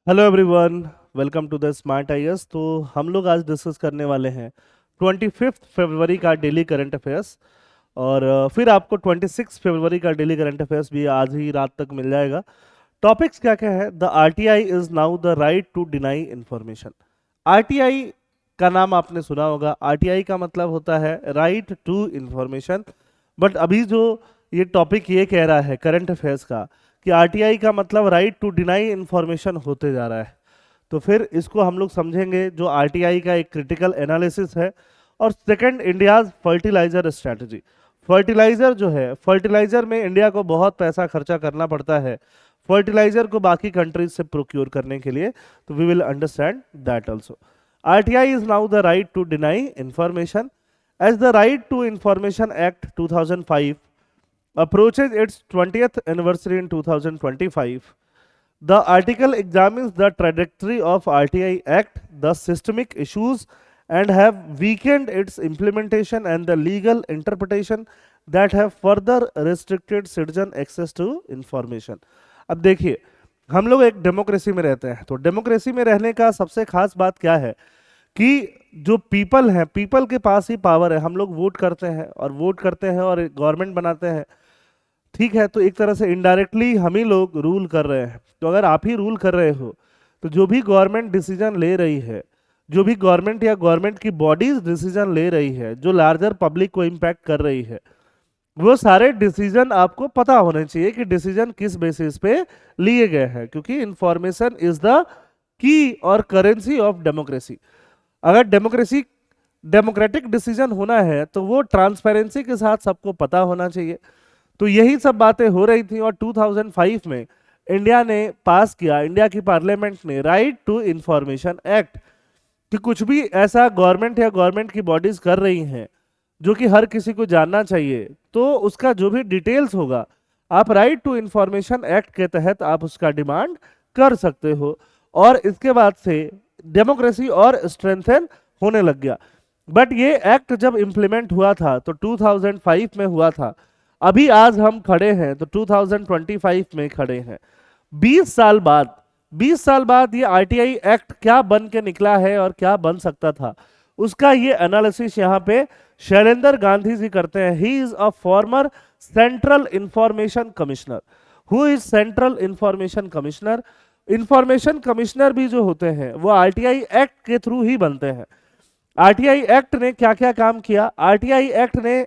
Hello everyone, welcome to the smart IAS. तो हम लोग आज डिस्कस करने वाले हैं 25 फरवरी का डेली करंट अफेयर्स। और फिर आपको 26 फरवरी का डेली करंट अफेयर्स भी आज ही रात तक मिल जाएगा। टॉपिक्स क्या क्या है? The RTI is now the right to deny information. RTI का नाम आपने सुना होगा। आरटीआई का मतलब होता है राइट टू इंफॉर्मेशन। बट अभी जो ये टॉपिक ये कह रहा है करंट अफेयर्स का कि आरटीआई का मतलब राइट टू डिनाई इंफॉर्मेशन होते जा रहा है। तो फिर इसको हम लोग समझेंगे जो आरटीआई का एक क्रिटिकल एनालिसिस है। और second, India's fertiliser strategy. Fertiliser जो है, फर्टिलाइजर में इंडिया को बहुत पैसा खर्चा करना पड़ता है फर्टिलाइजर को बाकी कंट्रीज से प्रोक्योर करने के लिए। तो we will understand that also. RTI is now the right to deny information as the right to information act 2005 approaches its 20th anniversary in 2025. The article examines the trajectory of RTI Act, the systemic issues, and have weakened its implementation and the legal interpretation that have further restricted citizen access to information. अब देखिए, हम लोग एक democracy में रहते हैं। तो democracy में रहने का सबसे खास बात क्या है कि जो पीपल है, पीपल के पास ही पावर है। हम लोग वोट करते हैं और वोट करते हैं और गवर्नमेंट बनाते हैं। ठीक है, तो एक तरह से इनडायरेक्टली हम ही लोग रूल कर रहे हैं। तो अगर आप ही रूल कर रहे हो तो जो भी गवर्नमेंट डिसीजन ले रही है, जो भी गवर्नमेंट या गवर्नमेंट की बॉडीज डिसीजन ले रही है जो लार्जर पब्लिक को इम्पैक्ट कर रही है, वो सारे डिसीजन आपको पता होने चाहिए कि डिसीजन किस बेसिस पे लिए गए हैं, क्योंकि इंफॉर्मेशन इज द की और करेंसी ऑफ डेमोक्रेसी। अगर डेमोक्रेसी डेमोक्रेटिक डिसीजन होना है तो वो ट्रांसपेरेंसी के साथ सबको पता होना चाहिए। तो यही सब बातें हो रही थी और 2005 में इंडिया ने पास किया, इंडिया की पार्लियामेंट ने राइट टू इंफॉर्मेशन एक्ट, कि कुछ भी ऐसा गवर्नमेंट या गवर्नमेंट की बॉडीज कर रही हैं जो कि हर किसी को जानना चाहिए, तो उसका जो भी डिटेल्स होगा आप राइट टू इंफॉर्मेशन एक्ट के तहत आप उसका डिमांड कर सकते हो। और इसके बाद से डेमोक्रेसी और स्ट्रेंथन होने लग गया। बट ये एक्ट जब इम्प्लीमेंट हुआ था तो 2005 में हुआ था। अभी आज हम खड़े हैं तो 2025 में खड़े हैं। 20 साल बाद, 20 साल बाद ये आरटीआई एक्ट क्या बन के निकला है और क्या बन सकता था, उसका ये एनालिसिस यहाँ पे शैलेंद्र गांधी जी करते हैं। He is a former central information commissioner. Who is central information commissioner? Information commissioner भी जो होते हैं वो आरटीआई एक्ट के थ्रू ही बनते हैं। आरटीआई एक्ट ने क्या क्या काम किया? आरटीआई एक्ट ने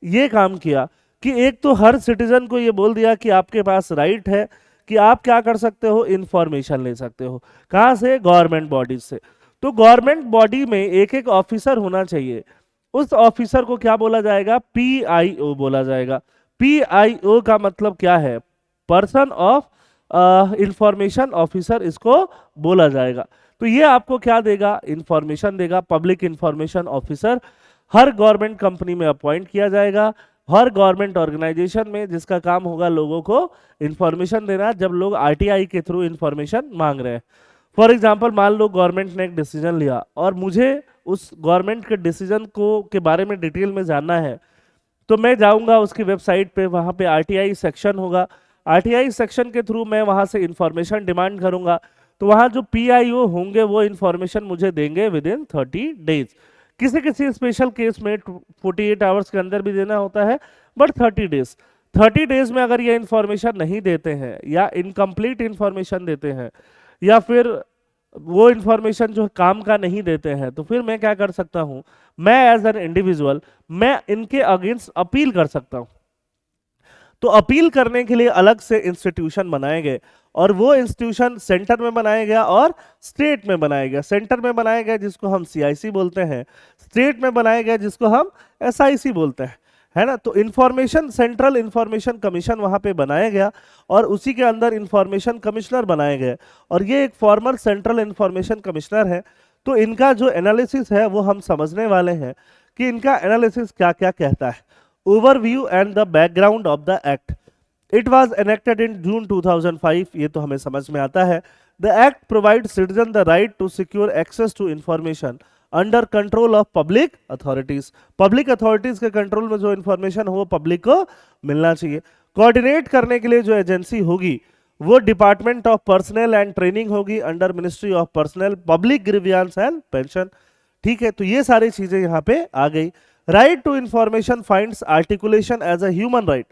ये काम किया कि एक तो हर सिटीजन को ये बोल दिया कि आपके पास राइट है कि आप क्या कर सकते हो, इंफॉर्मेशन ले सकते हो। कहाँ से? गवर्नमेंट बॉडीज से। तो गवर्नमेंट बॉडी में एक एक ऑफिसर होना चाहिए। उस ऑफिसर को क्या बोला जाएगा? पीआईओ बोला जाएगा। पीआईओ का मतलब क्या है? पर्सन ऑफ इंफॉर्मेशन ऑफिसर इसको बोला जाएगा। तो ये आपको क्या देगा? इंफॉर्मेशन देगा। पब्लिक इंफॉर्मेशन ऑफिसर हर गवर्नमेंट कंपनी में अपॉइंट किया जाएगा, हर गवर्नमेंट ऑर्गेनाइजेशन में, जिसका काम होगा लोगों को इंफॉर्मेशन देना जब लोग आरटीआई के थ्रू इंफॉर्मेशन मांग रहे हैं। फॉर एग्जांपल, मान लो गवर्नमेंट ने एक डिसीजन लिया और मुझे उस गवर्नमेंट के डिसीजन को के बारे में डिटेल में जानना है, तो मैं जाऊंगा उसकी वेबसाइट पे, वहां पे आरटीआई सेक्शन होगा। आरटीआई सेक्शन के थ्रू मैं वहां से इंफॉर्मेशन डिमांड करूंगा। तो वहां जो पीआईओ होंगे वो इंफॉर्मेशन मुझे देंगे विद इन 30 डेज। किसी किसी स्पेशल केस में 48 आवर्स के अंदर भी देना होता है, बट 30 डेज। 30 डेज में अगर ये इंफॉर्मेशन नहीं देते हैं या इनकम्प्लीट इंफॉर्मेशन देते हैं या फिर वो इंफॉर्मेशन जो काम का नहीं देते हैं, तो फिर मैं क्या कर सकता हूं? मैं एज एन इंडिविजुअल मैं इनके अगेंस्ट अपील कर सकता हूं। तो अपील करने के लिए अलग से इंस्टीट्यूशन बनाए गए और वो इंस्टीट्यूशन सेंटर में बनाया गया और स्टेट में बनाया गया। सेंटर में बनाया गया जिसको हम सीआईसी बोलते हैं, स्टेट में बनाया गया जिसको हम एसआईसी बोलते हैं, है ना। तो इंफॉर्मेशन सेंट्रल इंफॉर्मेशन कमीशन वहां पे बनाया गया और उसी के अंदर इंफॉर्मेशन कमिश्नर बनाए गए और ये एक फॉर्मर सेंट्रल इंफॉर्मेशन कमिश्नर है। तो इनका जो एनालिसिस है वो हम समझने वाले हैं कि इनका एनालिसिस क्या क्या कहता है। Overview and the background of the act. It was enacted in June 2005, ये तो हमें समझ में आता है। The act provide citizen the right to secure access to information under control of public authorities. Public authorities के कंट्रोल में जो इंफॉर्मेशन हो वो पब्लिक को मिलना चाहिए। कोऑर्डिनेट करने के लिए जो एजेंसी होगी वो department of personnel and training होगी under ministry of personnel public grievances and pension. ठीक है, तो ये सारी चीजें यहाँ पे आ गई। Right to information finds articulation as a human right.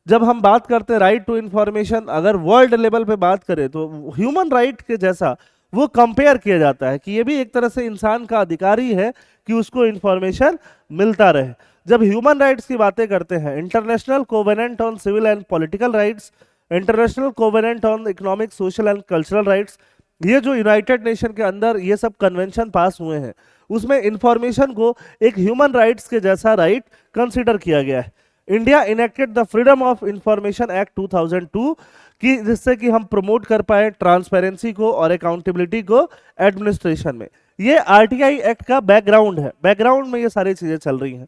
जब हम बात करते हैं राइट टू इंफॉर्मेशन, अगर वर्ल्ड लेवल पे बात करें तो ह्यूमन राइट के जैसा वो कंपेयर किया जाता है कि ये भी एक तरह से इंसान का अधिकार ही है कि उसको इंफॉर्मेशन मिलता रहे। जब ह्यूमन राइट्स की बातें करते हैं, international covenant on civil and political rights, international covenant on economic social and cultural rights, ये जो यूनाइटेड नेशन के अंदर ये सब कन्वेंशन पास हुए हैं, उसमें इंफॉर्मेशन को एक ह्यूमन राइट्स के जैसा राइट कंसीडर किया गया है। India enacted the freedom of information act 2002 की, जिससे कि हम प्रमोट कर पाए ट्रांसपेरेंसी को और अकाउंटेबिलिटी को एडमिनिस्ट्रेशन में। ये आरटीआई एक्ट का बैकग्राउंड है, बैकग्राउंड में ये सारी चीजें चल रही हैं।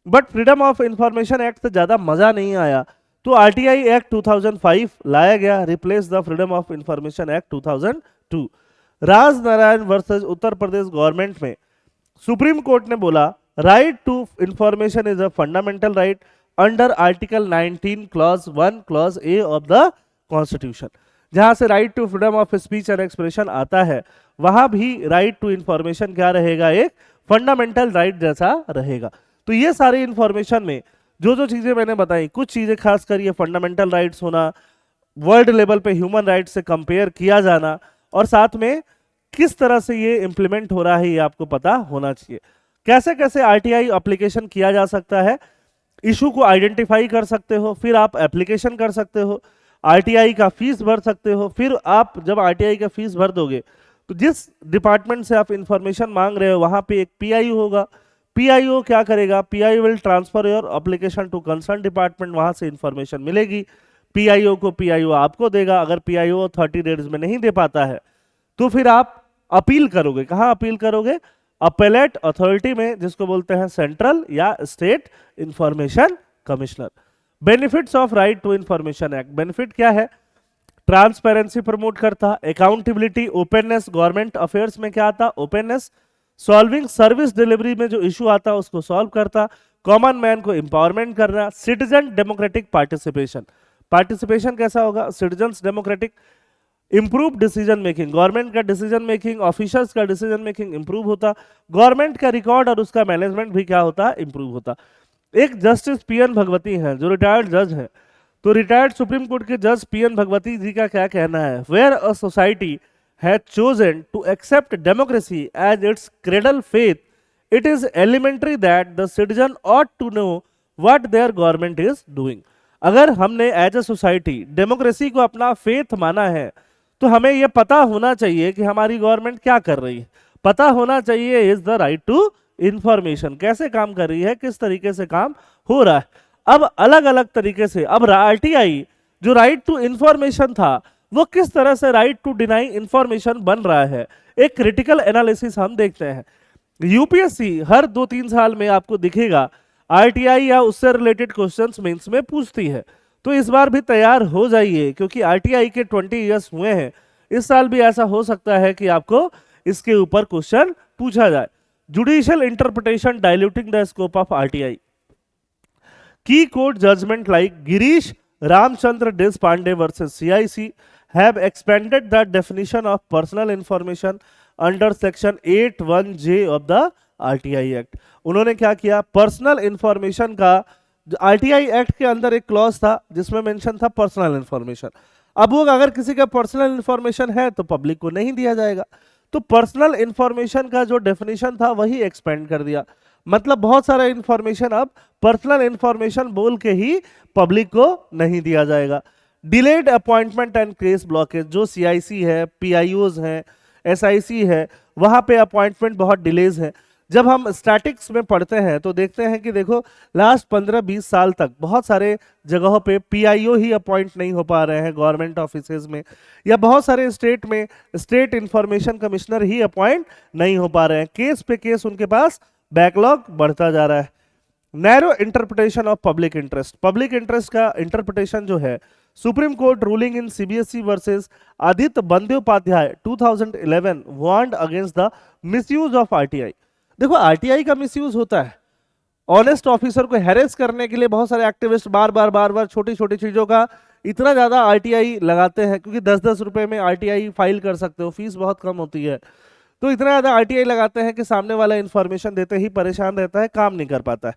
But freedom of information act से ज्यादा मजा नहीं आया, तो आरटीआई एक्ट 2005 लाया गया, replace the freedom of information act 2002। Raj Narayan versus Uttar Pradesh government में सुप्रीम कोर्ट ने बोला right to information is a fundamental right under article 19 clause 1 clause A of the constitution. जहां से right to freedom of speech and expression आता है, वहां भी right to information क्या रहेगा, एक फंडामेंटल राइट जैसा रहेगा। तो ये सारी इंफॉर्मेशन में जो जो चीजें मैंने बताई, कुछ चीजें खासकर ये फंडामेंटल राइट्स होना, वर्ल्ड लेवल पे ह्यूमन राइट्स से कंपेयर किया जाना, और साथ में किस तरह से ये इंप्लीमेंट हो रहा है ये आपको पता होना चाहिए। कैसे कैसे आरटीआई एप्लीकेशन किया जा सकता है, इशू को आइडेंटिफाई कर सकते हो, फिर आप एप्लीकेशन कर सकते हो, आरटीआई का फीस भर सकते हो। फिर आप जब आरटीआई का फीस भर दोगे तो जिस डिपार्टमेंट से आप इंफॉर्मेशन मांग रहे हो वहां पे एक पीआईओ होगा। पीआईओ क्या करेगा, PIO will transfer your application to concern department, वहां से इंफॉर्मेशन मिलेगी पीआईओ को, पीआईओ आपको देगा। अगर पीआईओ 30 डेज में नहीं दे पाता है तो फिर आप अपील करोगे। कहाँ अपील करोगे, अपेलेट अथॉरिटी में, जिसको बोलते हैं सेंट्रल या state information commissioner. Benefits of right to information act, benefit क्या है, ट्रांसपेरेंसी प्रमोट करता, अकाउंटेबिलिटी, ओपननेस, गवर्नमेंट अफेयर्स में क्या आता, ओपननेस, सॉल्विंग सर्विस डिलीवरी में जो इशू आता उसको सॉल्व करता, कॉमन मैन को एम्पावरमेंट करना, सिटीजन डेमोक्रेटिक पार्टिसिपेशन, पार्टिसिपेशन कैसा होगा, citizens democratic, improve decision making, government का डिसीजन मेकिंग, ऑफिसर्स का डिसीजन मेकिंग इंप्रूव होता, गवर्नमेंट का रिकॉर्ड और उसका मैनेजमेंट भी क्या होता, इंप्रूव होता। एक जस्टिस पीएन भगवती हैं जो रिटायर्ड जज हैं, तो रिटायर्ड सुप्रीम कोर्ट के जज पीएन भगवती जी का क्या कहना है, where a society has chosen to accept democracy as its creedal faith, it is elementary that the citizen ought to know what their government is doing. अगर हमने एज अ सोसाइटी डेमोक्रेसी को अपना faith माना है तो हमें यह पता होना चाहिए कि हमारी गवर्नमेंट क्या कर रही है, पता होना चाहिए is the right to information, कैसे काम कर रही है, किस तरीके से काम हो रहा है। अब अलग अलग तरीके से अब आरटीआई जो राइट टू इंफॉर्मेशन था वो किस तरह से राइट टू डिनाई इंफॉर्मेशन बन रहा है, एक क्रिटिकल एनालिसिस हम देखते हैं। यूपीएससी हर 2-3 साल में आपको दिखेगा आरटीआई या उससे रिलेटेड क्वेश्चंस मेंस में पूछती है, तो इस बार भी तैयार हो जाइए क्योंकि आरटीआई के 20 इयर्स हुए हैं। इस साल भी ऐसा हो सकता है कि आपको इसके ऊपर क्वेश्चन पूछा जाए। Judicial interpretation diluting the scope of RTI, की court judgement like Girish Ramchandra Deshpande versus CIC have expanded the definition of personal information under section 81J of the RTI Act। उन्होंने क्या किया, पर्सनल इंफॉर्मेशन का आरटीआई एक्ट के अंदर एक clause था जिसमें मेंशन था पर्सनल इंफॉर्मेशन। अब वो अगर किसी का पर्सनल इंफॉर्मेशन है तो पब्लिक को नहीं दिया जाएगा, तो पर्सनल इंफॉर्मेशन का जो डेफिनेशन था वही एक्सपेंड कर दिया। मतलब बहुत सारा इंफॉर्मेशन अब पर्सनल इंफॉर्मेशन बोल के ही पब्लिक को नहीं दिया जाएगा। Delayed appointment and case blockage, जो सीआईसी है, पीआईओज हैं, एसआईसी है, वहां पे अपॉइंटमेंट बहुत डिलेज है। जब हम स्टैटिक्स में पढ़ते हैं तो देखते हैं कि देखो लास्ट 15-20 साल तक बहुत सारे जगहों पे पीआईओ ही अपॉइंट नहीं हो पा रहे हैं गवर्नमेंट ऑफिसेज में, या बहुत सारे स्टेट में स्टेट इंफॉर्मेशन कमिश्नर ही अपॉइंट नहीं हो पा रहे हैं। केस पे केस उनके पास बैकलॉग बढ़ता जा रहा है। Narrow interpretation of public interest, public interest का इंटरप्रिटेशन जो है, Supreme Court ruling in CBSE versus Aditya Bandopadhyay 2011 warned against the misuse of RTI. देखो आरटीआई का मिसयूज होता है, ऑनेस्ट ऑफिसर को हैरेस करने के लिए बहुत सारे एक्टिविस्ट बार बार छोटी छोटी चीजों का इतना ज़्यादा आरटीआई लगाते हैं, क्योंकि 10-10 रुपए में आरटीआई फाइल कर सकते हो, फीस बहुत कम होती है, तो इतना ज़्यादा आरटीआई लगाते हैं कि सामने वाला इन्फॉर्मेशन देते ही परेशान रहता है, काम नहीं कर पाता है।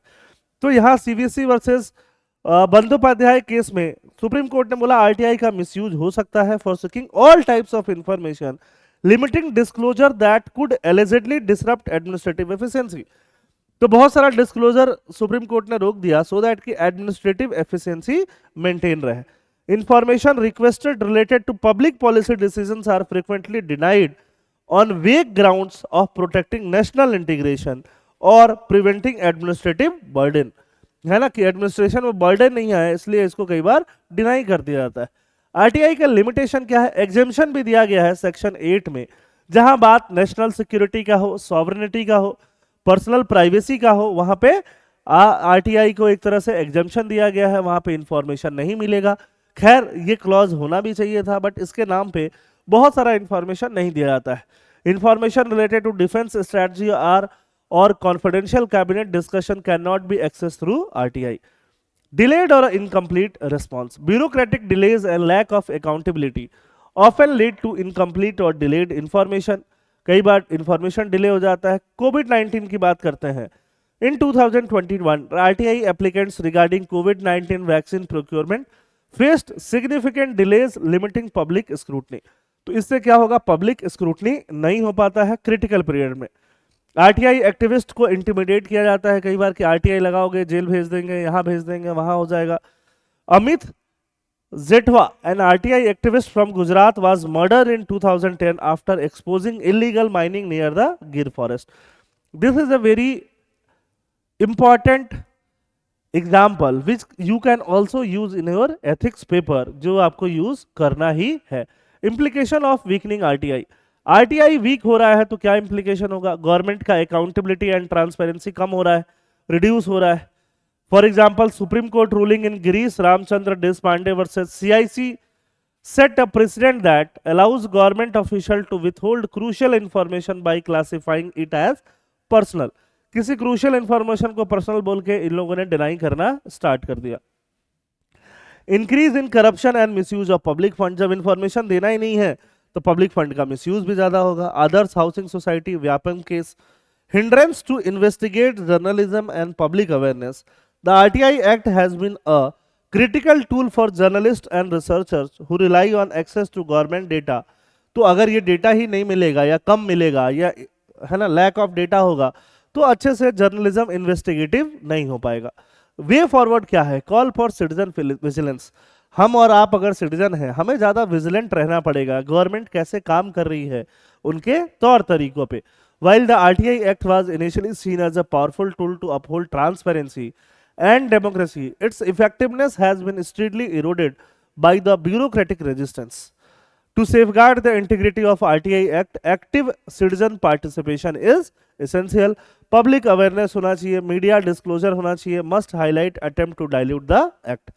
तो यहाँ सीवीएसई वर्सेस बंदोपाध्याय केस में सुप्रीम कोर्ट ने बोला आरटीआई का मिसयूज हो सकता है for seeking all types of information limiting disclosure that could allegedly disrupt administrative efficiency. तो बहुत सारा डिस्क्लोजर सुप्रीम कोर्ट ने रोक दिया सो दैट कि एडमिनिस्ट्रेटिव एफिशिएंसी मेंटेन रहे। Information requested related to public policy decisions are frequently denied on vague grounds of protecting national integration और preventing administrative burden, है ना, कि एडमिनिस्ट्रेशन में बर्डन नहीं आए इसलिए इसको कई बार डिनाई कर दिया जाता है। आरटीआई का लिमिटेशन क्या है? एग्जेम्पशन भी दिया गया है सेक्शन 8 में, जहां बात नेशनल सिक्योरिटी का हो, सॉवरेनिटी का हो, पर्सनल प्राइवेसी का हो, वहां पे आरटीआई को एक तरह से एग्जेम्पशन दिया गया है, वहां पे इंफॉर्मेशन नहीं मिलेगा। खैर ये क्लॉज होना भी चाहिए था, बट इसके नाम पे बहुत सारा इंफॉर्मेशन नहीं दिया जाता है। Information related to defence strategy are और confidential cabinet discussion can not be access through RTI. Delayed or incomplete response. Bureaucratic delays and lack of accountability often lead to incomplete or delayed information. कई बार information delay हो जाता है। कोविड-19 की बात करते हैं। In 2021, RTI applicants regarding COVID-19 vaccine procurement faced significant delays limiting public scrutiny. तो इससे क्या होगा? पब्लिक स्क्रूटनी नहीं हो पाता है क्रिटिकल पीरियड में। आरटीआई एक्टिविस्ट को इंटिमिडेट किया जाता है कई बार कि आरटीआई लगाओगे जेल भेज देंगे, यहां भेज देंगे, वहां हो जाएगा। Amit Jethwa, an RTI activist from Gujarat, was murdered in 2010 after exposing illegal mining near the Gir forest. This is a very important example which you can also use in your ethics paper, जो आपको यूज करना ही है। Implication of weakening RTI. RTI weak हो रहा है तो क्या इंप्लीकेशन होगा? गवर्नमेंट का अकाउंटेबिलिटी एंड ट्रांसपेरेंसी कम हो रहा है, रिड्यूस हो रहा है। For example supreme Court ruling in Girish Ramchandra Deshpande versus CIC set a precedent that allows government official to withhold crucial information by classifying it as personal। किसी क्रूशियल इंफॉर्मेशन को personal बोल के इन लोगों ने डिनाई करना स्टार्ट कर दिया। Increase in corruption and misuse of public fund. जब इंफॉर्मेशन देना ही नहीं है तो पब्लिक फंड का मिसयूज भी ज्यादा होगा। Adarsh housing society Vyapam case. Hindrance to investigate journalism and public awareness. The RTI act has been a critical tool for journalists and researchers who rely on access to government data। तो अगर ये data ही नहीं मिलेगा या कम मिलेगा या है ना लैक ऑफ डेटा होगा तो अच्छे से जर्नलिज्म इन्वेस्टिगेटिव नहीं हो पाएगा। वे फॉरवर्ड क्या है? Call for citizen vigilance. हम और आप अगर सिटीजन हैं हमें ज़्यादा विजिलेंट रहना पड़ेगा, गवर्नमेंट कैसे काम कर रही है उनके तौर तरीकों पे। While the RTI Act was initially seen as a powerful tool to uphold transparency and democracy, its effectiveness has been steadily eroded by the bureaucratic resistance. To safeguard the integrity of RTI Act, active citizen participation is essential. Public awareness होना चाहिए, media disclosure होना चाहिए, must highlight attempt to dilute the act.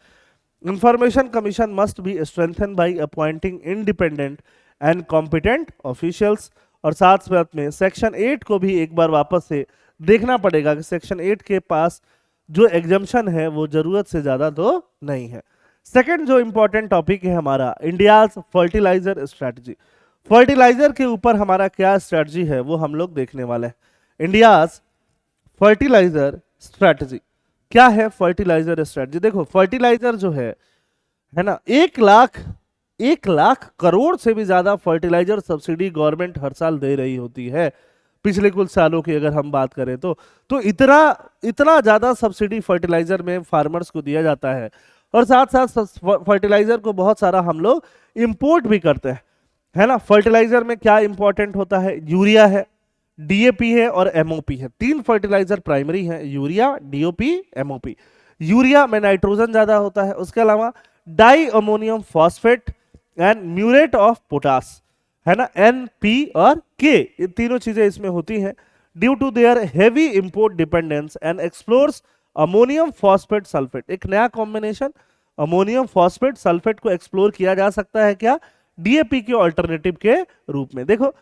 Information Commission must be strengthened by appointing independent and competent officials। और साथ साथ में section 8 को भी एक बार वापस से देखना पड़ेगा कि सेक्शन 8 के पास जो एग्जाम्पशन है वो जरूरत से ज्यादा तो नहीं है। सेकंड जो इंपॉर्टेंट टॉपिक है हमारा, इंडियाज फर्टिलाइजर स्ट्रेटजी। फर्टिलाइजर के ऊपर हमारा क्या स्ट्रेटजी है वो हम लोग देखने वाले हैं। इंडियाज फर्टिलाइजर स्ट्रेटजी क्या है? फर्टिलाइजर स्ट्रेटजी देखो, फर्टिलाइजर जो है ना 1 लाख करोड़ से भी ज्यादा फर्टिलाइजर सब्सिडी गवर्नमेंट हर साल दे रही होती है। पिछले कुछ सालों की अगर हम बात करें तो इतना ज्यादा सब्सिडी फर्टिलाइजर में फार्मर्स को दिया जाता है। और साथ साथ फर्टिलाइजर को बहुत सारा हम लोग इंपोर्ट भी करते हैं, है ना। फर्टिलाइजर में क्या इंपॉर्टेंट होता है? यूरिया है, डीएपी है और एमओपी है। 3 फर्टिलाइजर प्राइमरी है, यूरिया, डीओपी, एमओपी। यूरिया में नाइट्रोजन ज्यादा होता है, उसके अलावा di ammonium phosphate and muriate of potash, है ना, NP और K, ये तीनों चीजें इसमें होती हैं। Due to their heavy import dependence and explores ammonium phosphate sulphate. एक नया कॉम्बिनेशन अमोनियम फॉस्फेट सल्फेट को एक्सप्लोर किया जा सकता है क्या? डीएपी के ऑल्टरनेटिव के रूप में। देखो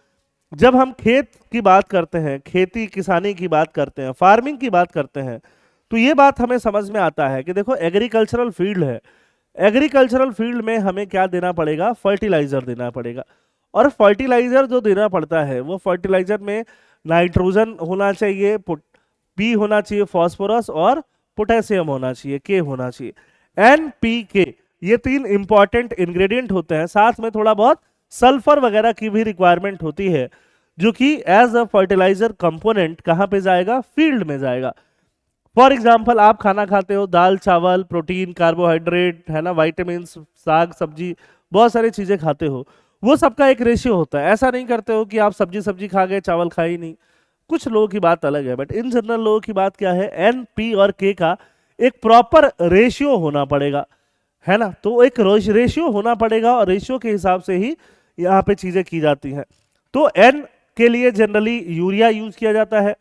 जब हम खेत की बात करते हैं, खेती किसानी की बात करते हैं, फार्मिंग की बात करते हैं, तो ये बात हमें समझ में आता है कि देखो एग्रीकल्चरल फील्ड है, एग्रीकल्चरल फील्ड में हमें क्या देना पड़ेगा, फर्टिलाइजर देना पड़ेगा। और फर्टिलाइजर जो देना पड़ता है वो फर्टिलाइजर में नाइट्रोजन होना चाहिए, पी होना चाहिए फॉस्फोरस, और पोटेशियम होना चाहिए, के होना चाहिए। एन पी के ये तीन इंपॉर्टेंट इंग्रेडिएंट होते हैं। साथ में थोड़ा बहुत सल्फर वगैरह की भी रिक्वायरमेंट होती है, जो कि एज अ फर्टिलाइजर कंपोनेंट कहाँ पे जाएगा, फील्ड में जाएगा। फॉर एग्जाम्पल आप खाना खाते हो, दाल चावल, प्रोटीन, कार्बोहाइड्रेट, है ना, वाइटामिन, साग सब्जी, बहुत सारी चीजें खाते हो, वो सबका एक रेशियो होता है। ऐसा नहीं करते हो कि आप सब्जी सब्जी खा गए, चावल खाए ही नहीं। कुछ लोगों की बात अलग है, बट इन जनरल लोगों की बात क्या है, एन पी और के का एक प्रॉपर रेशियो होना पड़ेगा, है ना। तो एक रेशियो होना पड़ेगा और रेशियो के हिसाब से ही यहाँ पे चीजें की जाती हैं। तो एन के लिए जनरली यूरिया यूज किया जाता है।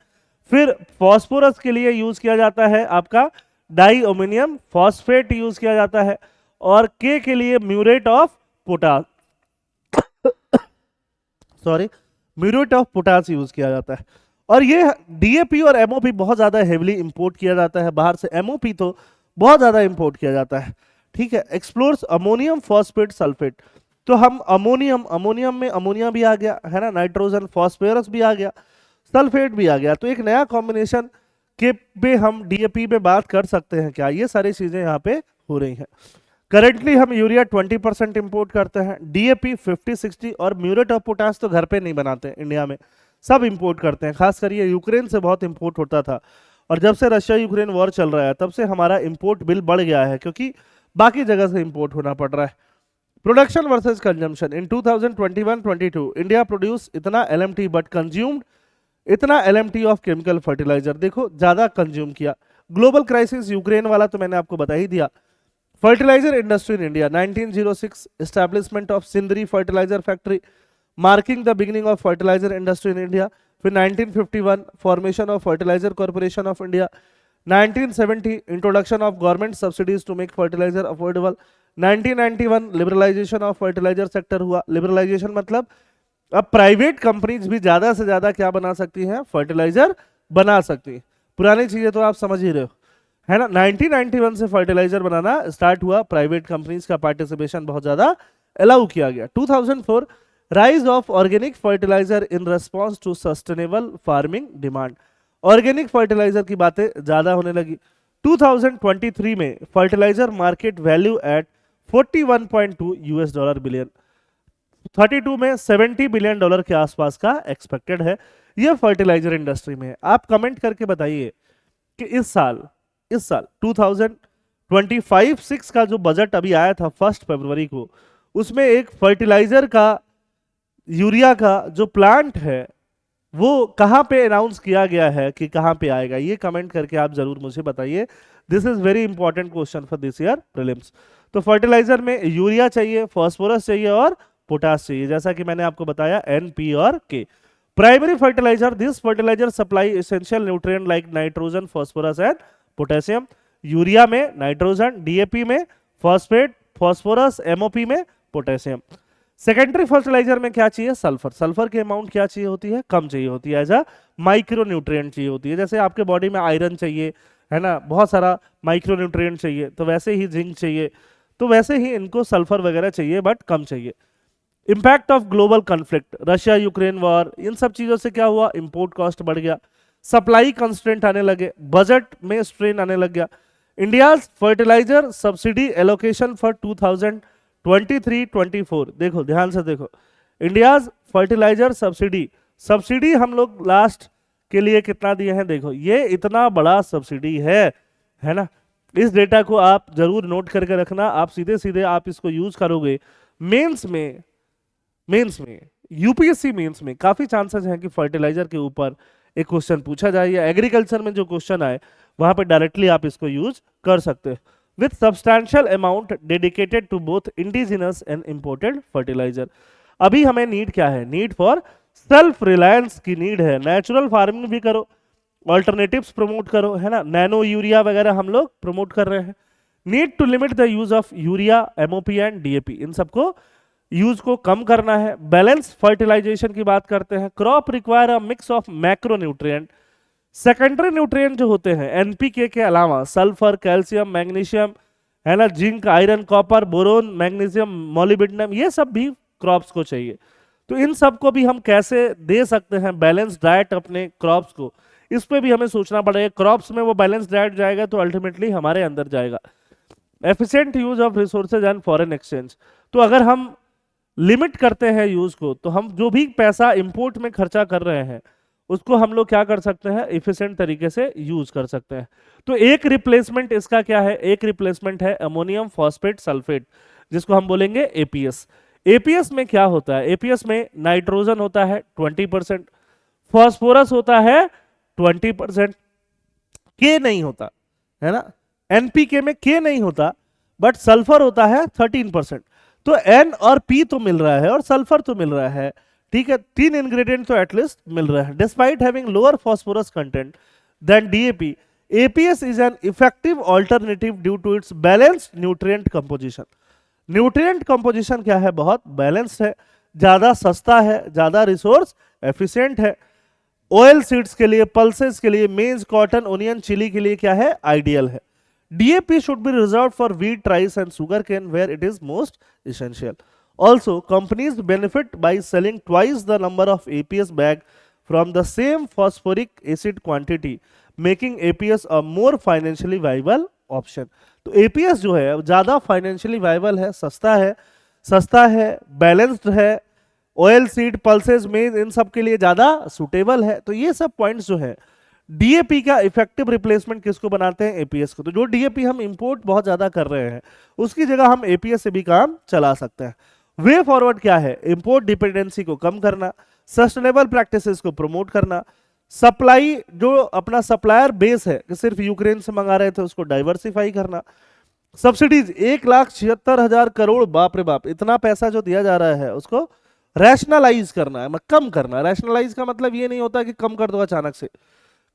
फिर फॉस्फोरस के लिए यूज किया जाता है आपका डाई अमोनियम फॉस्फेट यूज किया जाता है। और के लिए muriate of potash sorry muriate of potash use किया जाता है। और ये डीएपी और एमओपी बहुत ज्यादा हेवली इंपोर्ट किया जाता है बाहर से। एमओपी तो बहुत ज्यादा इंपोर्ट किया जाता है, ठीक है। एक्सप्लोर्स अमोनियम फॉस्फेट सल्फेट, तो हम अमोनियम में अमोनिया भी आ गया, है ना, नाइट्रोजन, फॉस्फोरस भी आ गया, सल्फेट भी आ गया। तो एक नया कॉम्बिनेशन के पे हम डीएपी पे बात कर सकते हैं क्या, ये सारी चीजें यहाँ पे हो रही हैं। करेंटली हम यूरिया 20% इंपोर्ट करते हैं, डीएपी 50-60, और म्यूरेट ऑफ पोटाश तो घर पे नहीं बनाते हैं इंडिया में, सब इंपोर्ट करते हैं। खास कर ये यूक्रेन से बहुत इंपोर्ट होता था, और जब से रशिया यूक्रेन वॉर चल रहा है तब से हमारा इंपोर्ट बिल बढ़ गया है, क्योंकि बाकी जगह से इंपोर्ट होना पड़ रहा है। Production versus consumption in 2021-22 India produce इतना एलएमटी बट कंज्यूम्ड इतना एलएमटी ऑफ केमिकल फर्टिलाइजर, देखो ज्यादा कंज्यूम किया। ग्लोबल क्राइसिस यूक्रेन वाला तो मैंने आपको बता ही दिया। Fertiliser industry in India 1906 establishment of Sindri fertiliser factory marking the beginning of fertiliser industry in India. फिर 1951 formation of fertiliser corporation of India. 1970 introduction of government subsidies to make fertiliser affordable. 1991 liberalisation of fertiliser sector हुआ। Liberalisation मतलब अब private companies भी ज्यादा से ज्यादा क्या बना सकती हैं, फर्टिलाइजर बना सकती हैं। पुरानी चीजें तो आप समझ ही रहे हो, है ना। 1991 से फर्टिलाइजर बनाना स्टार्ट हुआ, प्राइवेट कंपनीज का पार्टिसिपेशन बहुत ज्यादा अलाउ किया गया। 2004 rise of organic fertiliser in response to sustainable farming demand, organic fertiliser की बातें ज्यादा होने लगी। 2023 में fertiliser market value at 41.2 US dollar billion, 32 में 70 बिलियन डॉलर के आसपास का एक्सपेक्टेड है। ये फर्टिलाइजर इंडस्ट्री में है। आप कमेंट करके बताइए कि इस साल 2025-6 का जो बजट अभी आया था 1 फरवरी को, उसमें एक फर्टिलाइजर का, यूरिया का जो प्लांट है वो कहाँ पे अनाउंस किया गया है कि कहाँ पे आएगा, ये कमेंट करके आप जरूर मुझे बताइए। This is very important question for this year prelims. तो फर्टिलाइजर में यूरिया चाहिए, फॉस्फोरस चाहिए और पोटास चाहिए, जैसा कि मैंने आपको बताया एन, पी और K. Primary fertiliser, this fertiliser supply essential nutrient like nitrogen, phosphorus and potassium. Urea में नाइट्रोजन, डीएपी में फॉस्फेट, फॉस्फोरस, एमओपी में पोटेशियम। सेकेंडरी फर्टिलाइजर में क्या चाहिए, सल्फर। सल्फर की अमाउंट क्या चाहिए होती है, कम चाहिए होती है, एज अ माइक्रो न्यूट्रिएंट चाहिए होती है। जैसे आपके बॉडी में आयरन चाहिए, है ना, बहुत सारा माइक्रो न्यूट्रिएंट चाहिए, तो वैसे ही जिंक चाहिए, तो वैसे ही इनको सल्फर वगैरह चाहिए, बट कम चाहिए। Impact of global conflict, Russia Ukraine war, इन सब चीजों से क्या हुआ, इंपोर्ट कॉस्ट बढ़ गया, सप्लाई कंस्ट्रेंट आने लगे, बजट में स्ट्रेन आने लग गया। India fertiliser subsidy allocation for 2023-24, देखो ध्यान से देखो, इंडिया फर्टिलाइजर सब्सिडी हम लोग लास्ट के लिए कितना दिए हैं, देखो ये इतना बड़ा सब्सिडी है ना। इस डेटा को आप जरूर नोट करके रखना, आप सीधे सीधे आप इसको यूज करोगे मेंस में यूपीएससी मेंस में काफी चांसेस हैं कि फर्टिलाइजर के ऊपर एक क्वेश्चन पूछा जाए, या एग्रीकल्चर में जो क्वेश्चन आए वहां पे डायरेक्टली आप इसको यूज कर सकते हो। With substantial amount dedicated to both indigenous and imported fertiliser. अभी हमें नीड क्या है, नीड फॉर सेल्फ रिलायंस की नीड है। नेचुरल फार्मिंग भी करो, ऑल्टरनेटिव्स प्रमोट करो, है ना, नैनो यूरिया वगैरह हम लोग प्रमोट कर रहे हैं। Need to limit the use of urea, MOP and DAP, इन सबको यूज को कम करना है। बैलेंस फर्टिलाइजेशन की बात करते हैं। Crop require a mix of macro nutrient, secondary nutrient जो होते हैं एनपीके के अलावा सल्फर, कैल्शियम, मैग्नीशियम, है ना, zinc, iron, copper, boron, magnesium, molybdenum, ये सब भी क्रॉप्स को चाहिए। तो इन सब को भी हम कैसे दे सकते हैं बैलेंस डाइट अपने क्रॉप्स को, इस पे भी हमें सोचना पड़ेगा। क्रॉप्स में वो बैलेंस डाइट जाएगा तो अल्टीमेटली हमारे अंदर जाएगा। Efficient use of resources and foreign exchange, तो अगर हम लिमिट करते हैं यूज को, तो हम जो भी पैसा इंपोर्ट में खर्चा कर रहे हैं उसको हम लोग क्या कर सकते हैं, इफिशिएंट तरीके से यूज कर सकते हैं। तो एक रिप्लेसमेंट इसका क्या है, एक रिप्लेसमेंट है अमोनियम फॉस्फेट सल्फेट, जिसको हम बोलेंगे एपीएस। एपीएस में क्या होता है, एपीएस में नाइट्रोजन होता है 20%, फॉस्फोरस होता है 20%, के नहीं होता है ना, एनपीके में के नहीं होता, बट सल्फर होता है 13%। तो एन और पी तो मिल रहा है और सल्फर तो मिल रहा है, ठीक है, तीन इंग्रेडिएंट तो एटलीस्ट मिल रहा है। Despite having lower phosphorus content than DAP, APS is an effective alternative due to its balanced nutrient composition. Nutrient composition क्या है, बहुत बैलेंस्ड है, ज्यादा सस्ता है, ज्यादा रिसोर्स एफिशिएंट है। ऑयल सीड्स के लिए, पल्सेस के लिए, मेज, कॉटन, ओनियन, चिली के लिए क्या है, आइडियल है। DAP should be reserved for wheat, rice and sugarcane where it is most essential. Also, companies benefit by selling twice the number of APS bag from the same phosphoric acid quantity, making APS a more financially viable option. तो APS जो है ज़्यादा financially viable है, सस्ता है, balanced है, oil seed, pulses, मेज, इन सब के लिए ज़्यादा सुटेबल है। तो ये सब पॉइंट्स जो है, डीएपी का इफेक्टिव रिप्लेसमेंट किसको बनाते हैं, एपीएस को। तो जो डीएपी हम इंपोर्ट बहुत ज्यादा कर रहे हैं उसकी जगह हम एपीएस से भी काम चला सकते हैं। वे फॉरवर्ड क्या है, इंपोर्ट डिपेंडेंसी को कम करना, सस्टेनेबल प्रैक्टिसेस को प्रमोट करना, सप्लाई जो अपना सप्लायर बेस है कि सिर्फ यूक्रेन से मंगा रहे थे उसको डाइवर्सिफाई करना, सब्सिडीज 1,76,000 करोड़, बाप रे बाप, इतना पैसा जो दिया जा रहा है उसको रैशनलाइज करना है, कम करना। रैशनलाइज का मतलब ये नहीं होता कि कम कर दो अचानक से।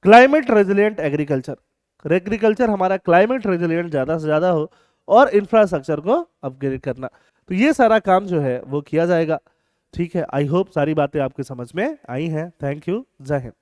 क्लाइमेट रेजिलिएंट एग्रीकल्चर, एग्रीकल्चर हमारा क्लाइमेट रेजिलिएंट ज्यादा से ज्यादा हो, और इंफ्रास्ट्रक्चर को अपग्रेड करना। तो ये सारा काम जो है वो किया जाएगा। ठीक है, आई होप सारी बातें आपके समझ में आई हैं। थैंक यू, जय हिंद।